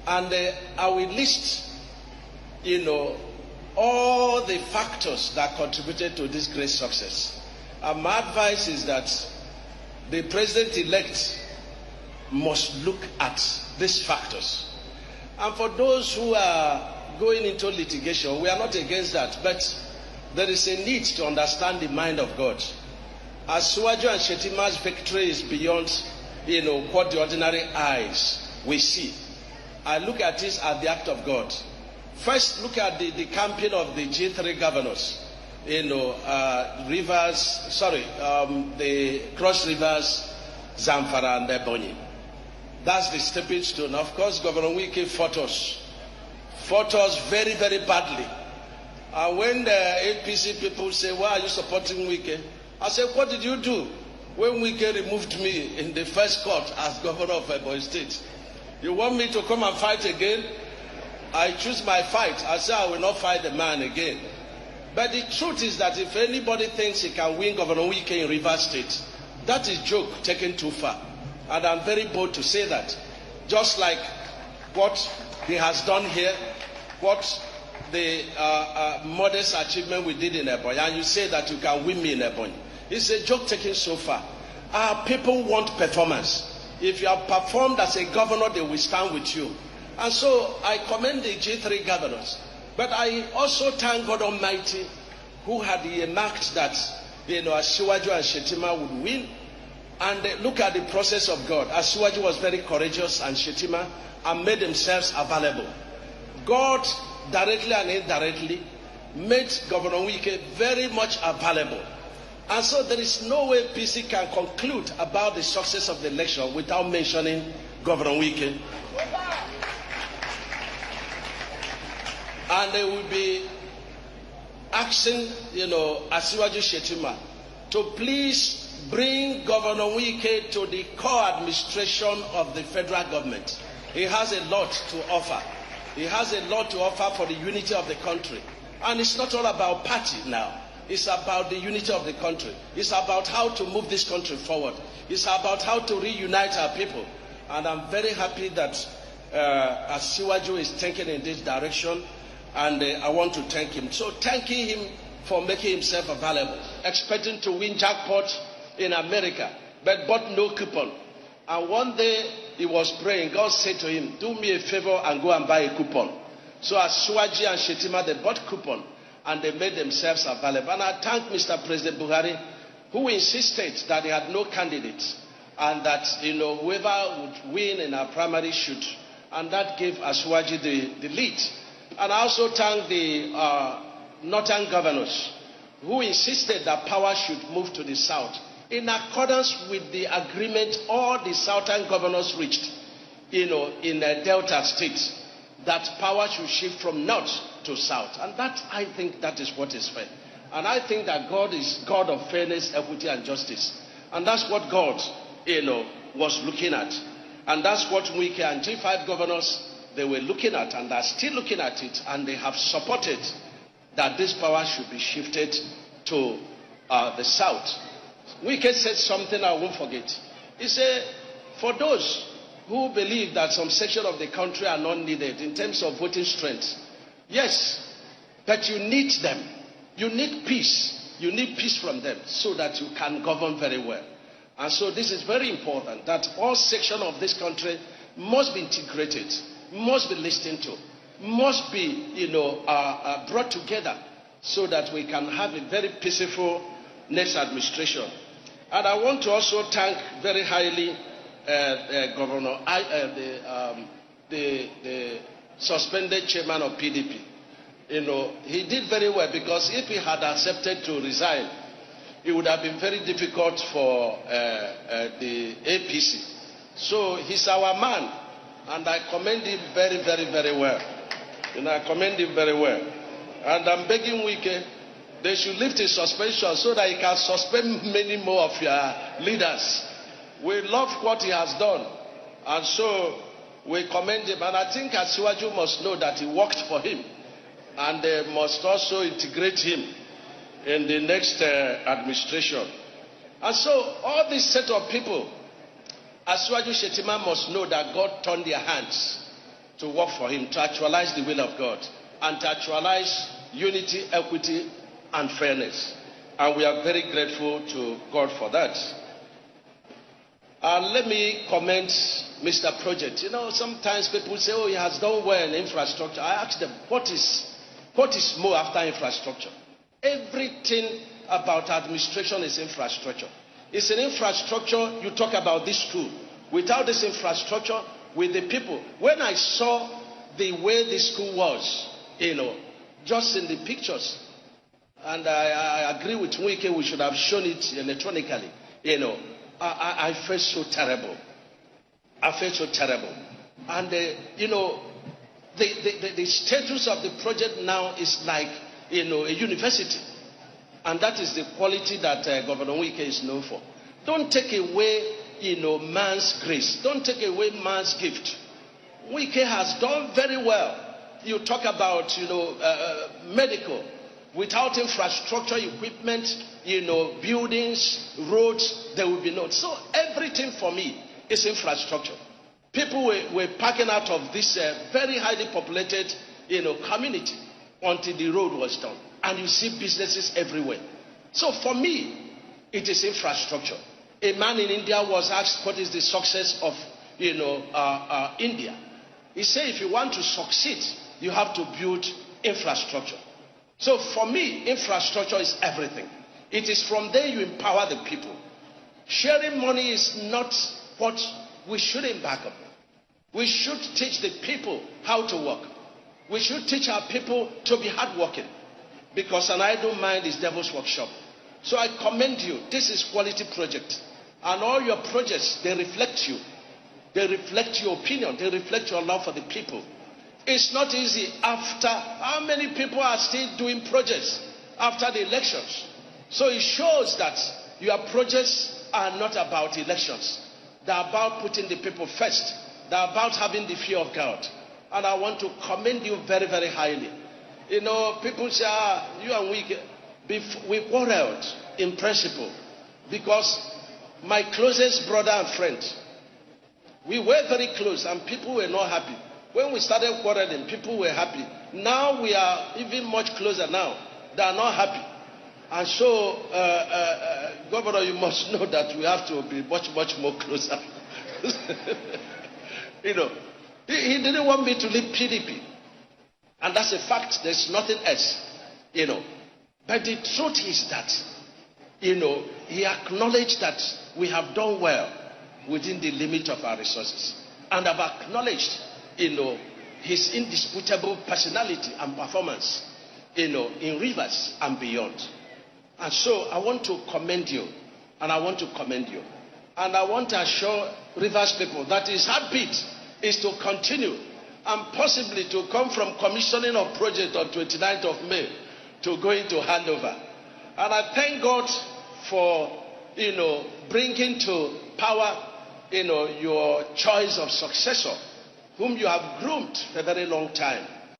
And I will list, all the factors that contributed to this great success. And my advice is that the president-elect must look at these factors. And for those who are going into litigation, we are not against that, but there is a need to understand the mind of God. Asiwaju and Shetima's victory is beyond, what the ordinary eyes we see. I look at this as the act of God. First, look at the campaign of the G3 governors. The Cross Rivers, Zamfara and Ebonyi. That's the stepping stone. Of course, Governor WIKE fought us very, very badly. And when the APC people say, why are you supporting WIKE? I said, what did you do when WIKE removed me in the first court as governor of Ebonyi State? You want me to come and fight again? I choose my fight. I say I will not fight the man again. But the truth is that if anybody thinks he can win Governor WIKE in Rivers State, that is joke taken too far. And I'm very bold to say that. Just like what he has done here, what the modest achievement we did in Ebonyi, and you say that you can win me in Ebonyi. It's a joke taken so far. Our people want performance. If you have performed as a governor, they will stand with you. And so I commend the G3 governors. But I also thank God Almighty, who had earmarked that Asiwaju and Shetima would win. And look at the process of God. Asiwaju was very courageous and Shetima and made themselves available. God, directly and indirectly, made Governor WIKE very much available. And so there is no way PC can conclude about the success of the election without mentioning Governor WIKE. And they will be asking, Asiwaju Shetima to please bring Governor WIKE to the core administration of the federal government. He has a lot to offer. He has a lot to offer for the unity of the country. And it's not all about party now. It's about the unity of the country. It's about how to move this country forward. It's about how to reunite our people. And I'm very happy that Asiwaju is thinking in this direction. And I want to thank him. So thanking him for making himself available. Expecting to win jackpot in America, but bought no coupon. And one day he was praying. God said to him, do me a favor and go and buy a coupon. So Asiwaju and Shetima, they bought coupon and they made themselves available. And I thank Mr. President Buhari, who insisted that he had no candidate and that whoever would win in our primary should. And that gave Asiwaju the lead. And I also thank the northern governors who insisted that power should move to the south in accordance with the agreement all the southern governors reached, in Delta State, that power should shift from north to south. And that, I think, that is what is fair. And I think that God is God of fairness, equity, and justice. And that's what God, was looking at. And that's what WIKE and G5 governors, they were looking at, and are still looking at it, and they have supported that this power should be shifted to the south. WIKE said something I won't forget. He said, for those who believe that some section of the country are not needed in terms of voting strength, yes, but you need them. You need peace. You need peace from them so that you can govern very well. And so this is very important, that all sections of this country must be integrated, must be listened to, must be brought together so that we can have a very peaceful next administration. And I want to also thank very highly Governor, the suspended chairman of PDP. He did very well, because if he had accepted to resign, it would have been very difficult for the APC. So he's our man, and I commend him very, very, very well. I commend him very well. And I'm begging WIKE, they should lift his suspension so that he can suspend many more of your leaders. We love what he has done, and so we commend him. And I think Asiwaju must know that he worked for him, and they must also integrate him in the next administration. And so all this set of people, Asiwaju Shetima must know that God turned their hands. to work for him, to actualize the will of God, and to actualize unity, equity, and fairness. And we are very grateful to God for that. Let me comment Mr. Project. You know, sometimes people say, oh, he has done well in infrastructure. I ask them, what is more after infrastructure? Everything about administration is infrastructure. It's an infrastructure. You talk about this school. Without this infrastructure, with the people, when I saw the way the school was, you know, just in the pictures, and I agree with WIKE, we should have shown it electronically, you know, I felt so terrible. I felt so terrible. And, you know, the status of the project now is like, you know, a university. And that is the quality that Governor WIKE is known for. Don't take away, you know, man's grace. Don't take away man's gift. WIKE has done very well. You talk about, you know, medical. Without infrastructure, equipment, you know, buildings, roads, there will be no. So everything for me is infrastructure. People were packing out of this very highly populated, you know, community until the road was done. And you see businesses everywhere. So for me, it is infrastructure. A man in India was asked what is the success of, you know, India. He said if you want to succeed, you have to build infrastructure. So for me, infrastructure is everything. It is from there you empower the people. Sharing money is not what we should embark on. We should teach the people how to work. We should teach our people to be hardworking. Because an idle mind is devil's workshop. So I commend you. This is quality project. And all your projects, they reflect you. They reflect your opinion. They reflect your love for the people. It's not easy after, how many people are still doing projects after the elections? So it shows that your projects are not about elections. They're about putting the people first. They're about having the fear of God. And I want to commend you very, very highly. You know, people say, you and we quarreled in principle. Because my closest brother and friend, we were very close and people were not happy. When we started quarreling, people were happy. Now we are even much closer now. They are not happy. And so, Governor, you must know that we have to be much, much more closer. You know, he didn't want me to leave PDP. And that's a fact. There's nothing else. You know. But the truth is that, you know, he acknowledged that we have done well within the limit of our resources. And I've acknowledged, you know, his indisputable personality and performance, you know, in Rivers and beyond. And so I want to commend you, and I want to commend you. And I want to assure Rivers people that his heartbeat is to continue and possibly to come from commissioning of project on 29th of May to going to handover. And I thank God for, you know, bringing to power, you know, your choice of successor, whom you have groomed for a very long time.